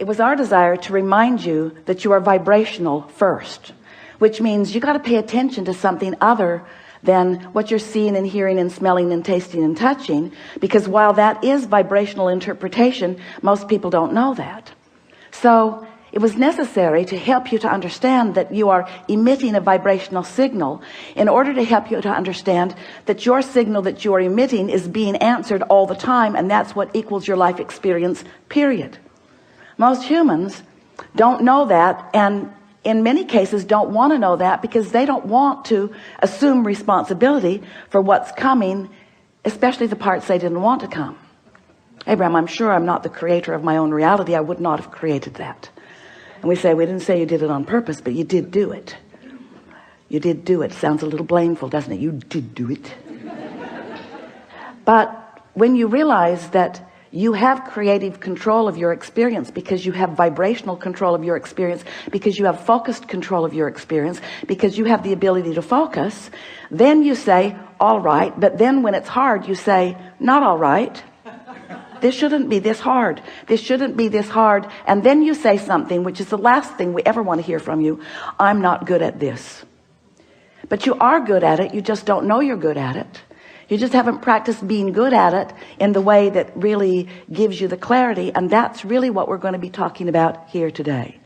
it was our desire to remind you that you are vibrational first, which means you got to pay attention to something other than what you're seeing and hearing and smelling and tasting and touching, because while that is vibrational interpretation, most people don't know that. So it was necessary to help you to understand that you are emitting a vibrational signal, in order to help you to understand that your signal that you are emitting is being answered all the time, and that's what equals your life experience, period. Most humans don't know that, and in many cases don't want to know that, because they don't want to assume responsibility for what's coming, especially the parts they didn't want to come. Abraham, I'm sure I'm not the creator of my own reality. I would not have created that. And we say, we didn't say you did it on purpose, but you did do it. You did do it. Sounds a little blameful, doesn't it? You did do it. But when you realize that you have creative control of your experience, because you have vibrational control of your experience, because you have focused control of your experience, because you have the ability to focus, then you say, all right. But then when it's hard, you say, not all right. This shouldn't be this hard. This shouldn't be this hard. And then you say something, which is the last thing we ever want to hear from you. I'm not good at this. But you are good at it. You just don't know you're good at it. You just haven't practiced being good at it in the way that really gives you the clarity. And that's really what we're going to be talking about here today.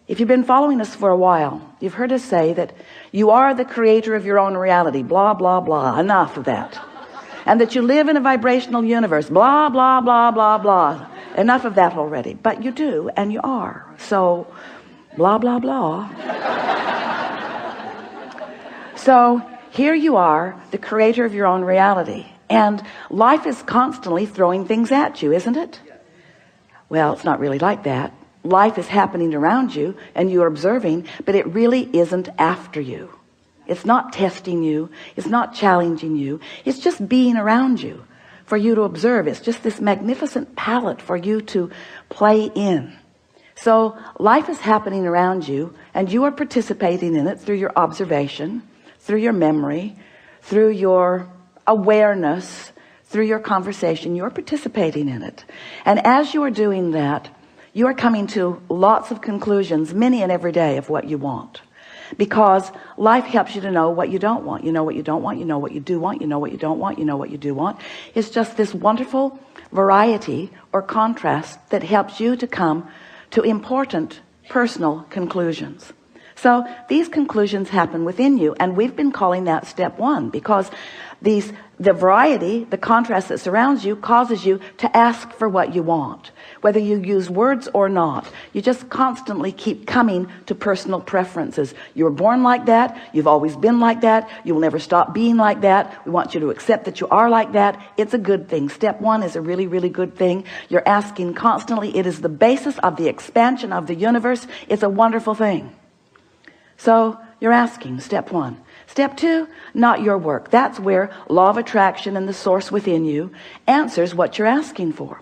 If you've been following us for a while, you've heard us say that you are the creator of your own reality, blah, blah, blah. Enough of that. And that you live in a vibrational universe, blah, blah, blah, blah, blah. Enough of that already. But you do, and you are. So, blah, blah, blah. So, here you are, the creator of your own reality. And life is constantly throwing things at you, isn't it? Well, it's not really like that. Life is happening around you, and you're observing, but it really isn't after you. It's not testing you. It's not challenging you. It's just being around you for you to observe. It's just this magnificent palette for you to play in. So life is happening around you, and you are participating in it through your observation, through your memory, through your awareness, through your conversation. You're participating in it. And as you are doing that, you are coming to lots of conclusions, many and every day, of what you want. Because life helps you to know what you don't want. You know what you don't want. You know what you do want. You know what you don't want. You know what you do want. It's just this wonderful variety or contrast that helps you to come to important personal conclusions. So these conclusions happen within you, and we've been calling that step one, because the variety, the contrast that surrounds you, causes you to ask for what you want, whether you use words or not. You just constantly keep coming to personal preferences. You were born like that. You've always been like that. You will never stop being like that. We want you to accept that you are like that. It's a good thing. Step one is a really, really good thing. You're asking constantly. It is the basis of the expansion of the universe. It's a wonderful thing. So you're asking, step one. Step two, not your work. That's where law of attraction and the source within you answers what you're asking for.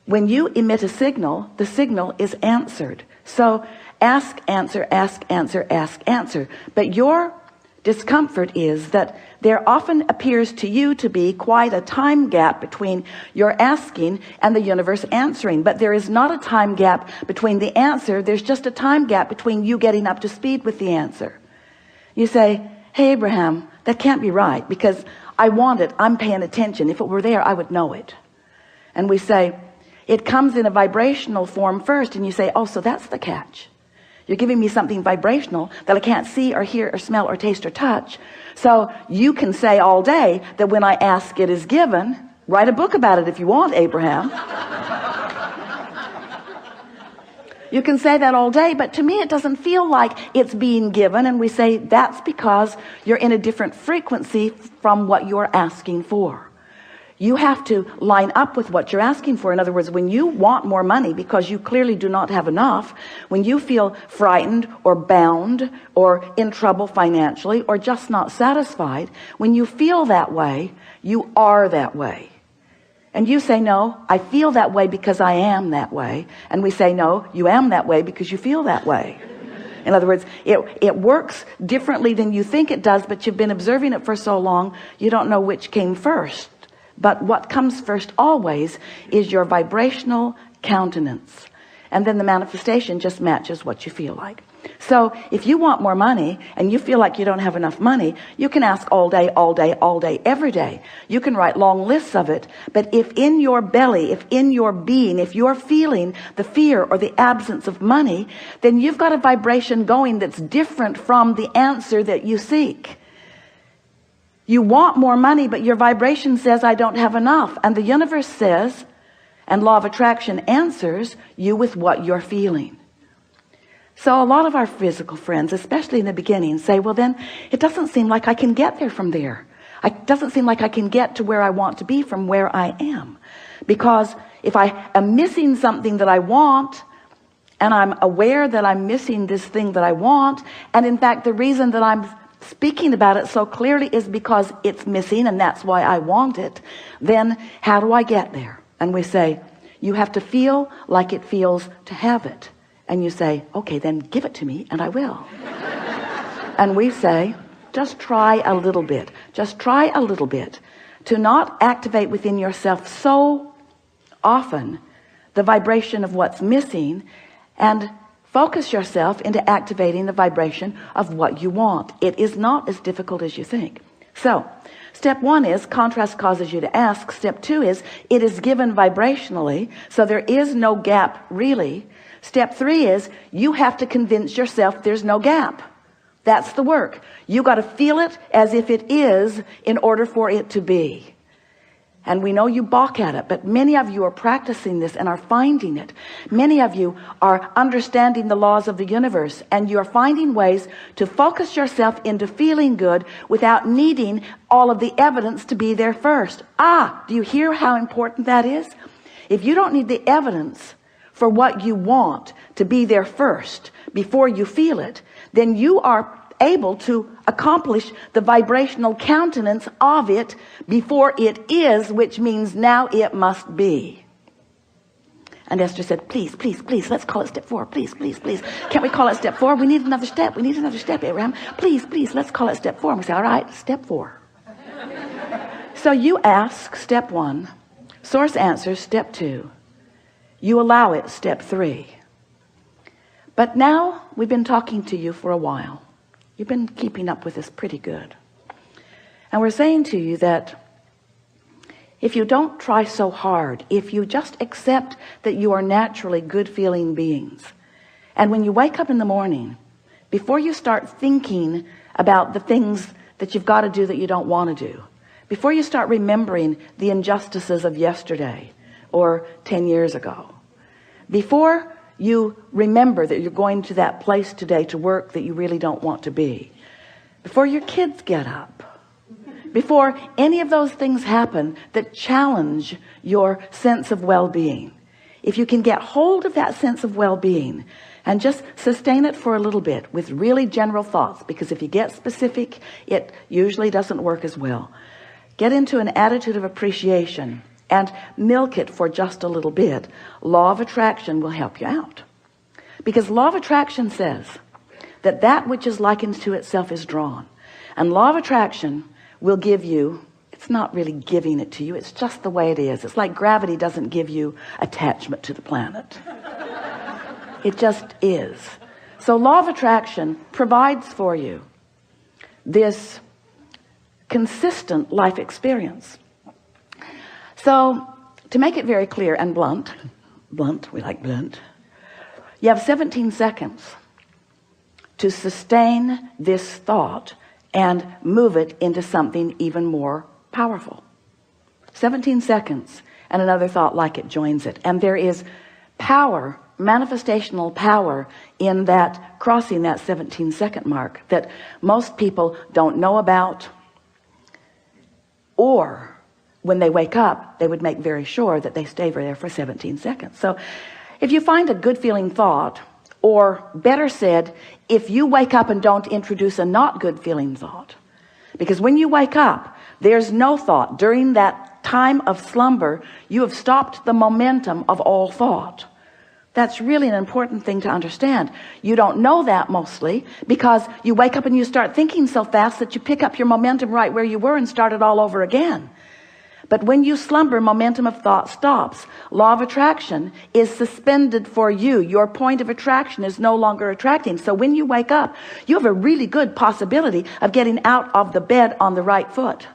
When you emit a signal, the signal is answered. So ask, answer, ask, answer, ask, answer. But your discomfort is that there often appears to you to be quite a time gap between your asking and the universe answering. But there is not a time gap between the answer. There's just a time gap between you getting up to speed with the answer. You say, hey, Abraham, that can't be right, because I want it. I'm paying attention. If it were there, I would know it. And we say, it comes in a vibrational form first. And you say, oh, so that's the catch. You're giving me something vibrational that I can't see or hear or smell or taste or touch. So you can say all day that when I ask, it is given. Write a book about it if you want, Abraham. You can say that all day, but to me it doesn't feel like it's being given. And we say that's because you're in a different frequency from what you're asking for. You have to line up with what you're asking for. In other words, when you want more money because you clearly do not have enough, when you feel frightened or bound or in trouble financially or just not satisfied, when you feel that way, you are that way. And you say, no, I feel that way because I am that way. And we say, no, you am that way because you feel that way. In other words, it works differently than you think it does, but you've been observing it for so long, you don't know which came first. But what comes first always is your vibrational countenance. And then the manifestation just matches what you feel like. So if you want more money and you feel like you don't have enough money, you can ask all day, all day, all day, every day. You can write long lists of it. But if in your belly, if in your being, if you're feeling the fear or the absence of money, then you've got a vibration going that's different from the answer that you seek. You want more money, but your vibration says, I don't have enough. And the universe says, and law of attraction answers you with what you're feeling. So a lot of our physical friends, especially in the beginning, say, well, then it doesn't seem like I can get there from there. It doesn't seem like I can get to where I want to be from where I am. Because if I am missing something that I want, and I'm aware that I'm missing this thing that I want, and in fact, the reason that I'm speaking about it so clearly is because it's missing, and that's why I want it, then how do I get there? And we say, you have to feel like it feels to have it. And you say, okay, then give it to me and I will. And we say, just try a little bit. Just try a little bit to not activate within yourself so often the vibration of what's missing, and focus yourself into activating the vibration of what you want. It is not as difficult as you think. So step one is contrast causes you to ask. Step two is it is given vibrationally, so there is no gap really. Step three is you have to convince yourself there's no gap. That's the work. You got to feel it as if it is in order for it to be. And we know you balk at it, but many of you are practicing this and are finding it. Many of you are understanding the laws of the universe, and you're finding ways to focus yourself into feeling good without needing all of the evidence to be there first. Do you hear how important that is? If you don't need the evidence for what you want to be there first before you feel it, then you are able to accomplish the vibrational countenance of it before it is, which means now it must be. And Esther said, please, please, please, let's call it step 4. Please, please, please. Can't we call it step 4? We need another step. We need another step, Abraham. Please, please, let's call it step 4. And we say, all right, step 4. So you ask, step 1. Source answers, step 2. You allow it, step 3. But now we've been talking to you for a while. You've been keeping up with us pretty good. And we're saying to you that if you don't try so hard, if you just accept that you are naturally good feeling beings, and when you wake up in the morning, before you start thinking about the things that you've got to do that you don't want to do, before you start remembering the injustices of yesterday or 10 years ago, before you remember that you're going to that place today to work that you really don't want to be, before your kids get up, before any of those things happen that challenge your sense of well-being, if you can get hold of that sense of well-being and just sustain it for a little bit with really general thoughts, because if you get specific, it usually doesn't work as well. Get into an attitude of appreciation and milk it for just a little bit. Law of attraction will help you out, because law of attraction says that that which is likened to itself is drawn, and law of attraction will give you, it's not really giving it to you, it's just the way it is. It's like gravity doesn't give you attachment to the planet. It just is. So law of attraction provides for you this consistent life experience. So to make it very clear and blunt, we like blunt, you have 17 seconds to sustain this thought and move it into something even more powerful. 17 seconds and another thought like it joins it. And there is power, manifestational power in that, crossing that 17-second mark, that most people don't know about, or when they wake up, they would make very sure that they stay there for 17 seconds. So if you find a good feeling thought, or better said, if you wake up and don't introduce a not good feeling thought, because when you wake up, there's no thought. During that time of slumber, you have stopped the momentum of all thought. That's really an important thing to understand. You don't know that mostly because you wake up and you start thinking so fast that you pick up your momentum right where you were and start it all over again. But when you slumber, momentum of thought stops. Law of attraction is suspended for you. Your point of attraction is no longer attracting. So when you wake up, you have a really good possibility of getting out of the bed on the right foot,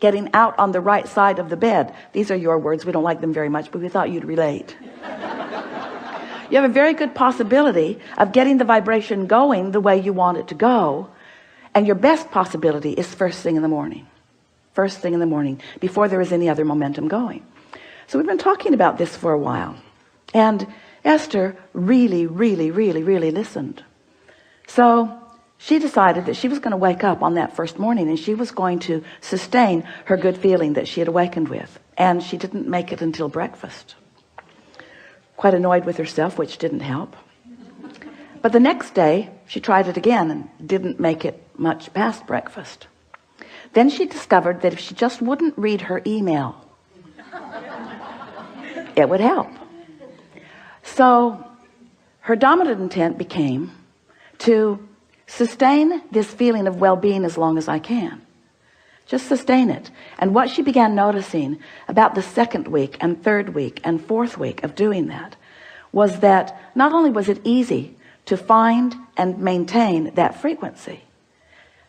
getting out on the right side of the bed. These are your words. We don't like them very much, but we thought you'd relate. You have a very good possibility of getting the vibration going the way you want it to go. And your best possibility is first thing in the morning. First thing in the morning, before there is any other momentum going. So we've been talking about this for a while. And Esther really listened. So she decided that she was going to wake up on that first morning and she was going to sustain her good feeling that she had awakened with. And she didn't make it until breakfast. Quite annoyed with herself, which didn't help. But the next day she tried it again and didn't make it much past breakfast. Then she discovered that if she just wouldn't read her email, it would help. So her dominant intent became to sustain this feeling of well-being as long as I can. Just sustain it. And what she began noticing about the second week and third week and fourth week of doing that was that not only was it easy to find and maintain that frequency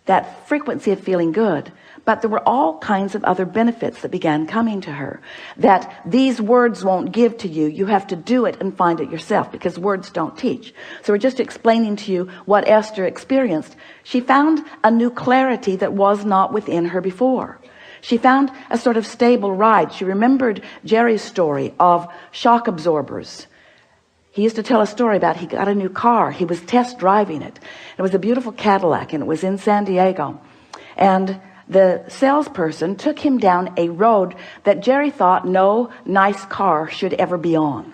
of feeling good, but there were all kinds of other benefits that began coming to her that these words won't give to you. You have to do it and find it yourself, because words don't teach. So we're just explaining to you what Esther experienced. She found a new clarity that was not within her before. She found a sort of stable ride. She remembered Jerry's story of shock absorbers. He used to tell a story about he got a new car. He was test driving it. It was a beautiful Cadillac and it was in San Diego. And the salesperson took him down a road that Jerry thought no nice car should ever be on.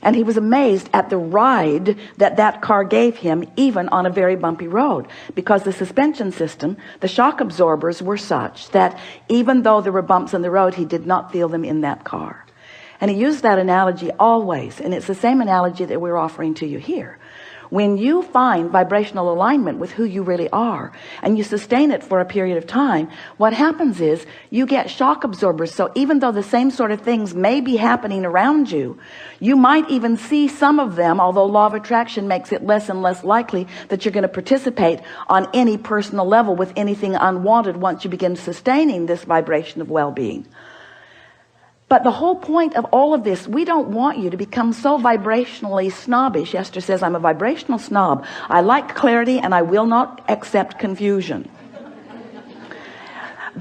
And he was amazed at the ride that that car gave him, even on a very bumpy road, because the suspension system, the shock absorbers were such that even though there were bumps in the road, he did not feel them in that car. And he used that analogy always, and it's the same analogy that we're offering to you here. When you find vibrational alignment with who you really are, and you sustain it for a period of time, what happens is you get shock absorbers. So even though the same sort of things may be happening around you, you might even see some of them, although law of attraction makes it less and less likely that you're going to participate on any personal level with anything unwanted once you begin sustaining this vibration of well-being. But the whole point of all of this, we don't want you to become so vibrationally snobbish. Esther says, I'm a vibrational snob. I like clarity and I will not accept confusion.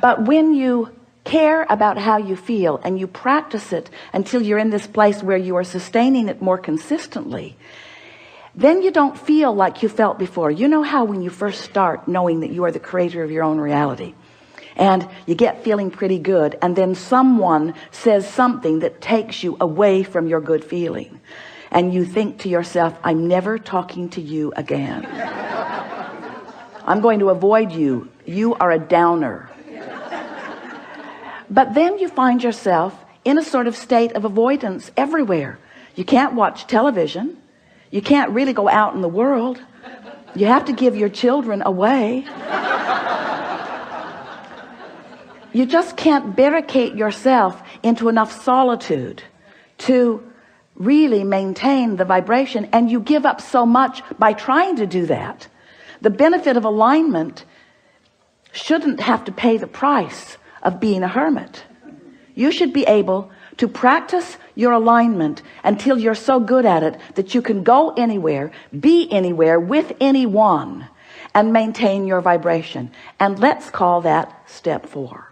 But when you care about how you feel and you practice it until you're in this place where you are sustaining it more consistently, then you don't feel like you felt before. You know how when you first start knowing that you are the creator of your own reality, and you get feeling pretty good, and then someone says something that takes you away from your good feeling, and you think to yourself, I'm never talking to you again. I'm going to avoid you. You are a downer. But then you find yourself in a sort of state of avoidance everywhere. You can't watch television. You can't really go out in the world. You have to give your children away. You just can't barricade yourself into enough solitude to really maintain the vibration, and you give up so much by trying to do that. The benefit of alignment shouldn't have to pay the price of being a hermit. You should be able to practice your alignment until you're so good at it that you can go anywhere, be anywhere with anyone, and maintain your vibration. And let's call that step 4.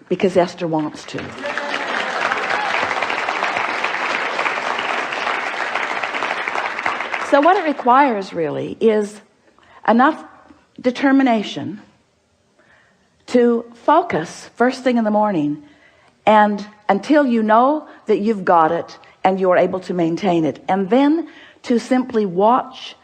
Because Esther wants to. So what it requires really is enough determination to focus first thing in the morning, and until you know that you've got it and you're able to maintain it, and then to simply watch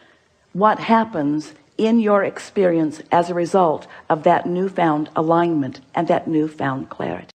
what happens in your experience as a result of that newfound alignment and that newfound clarity.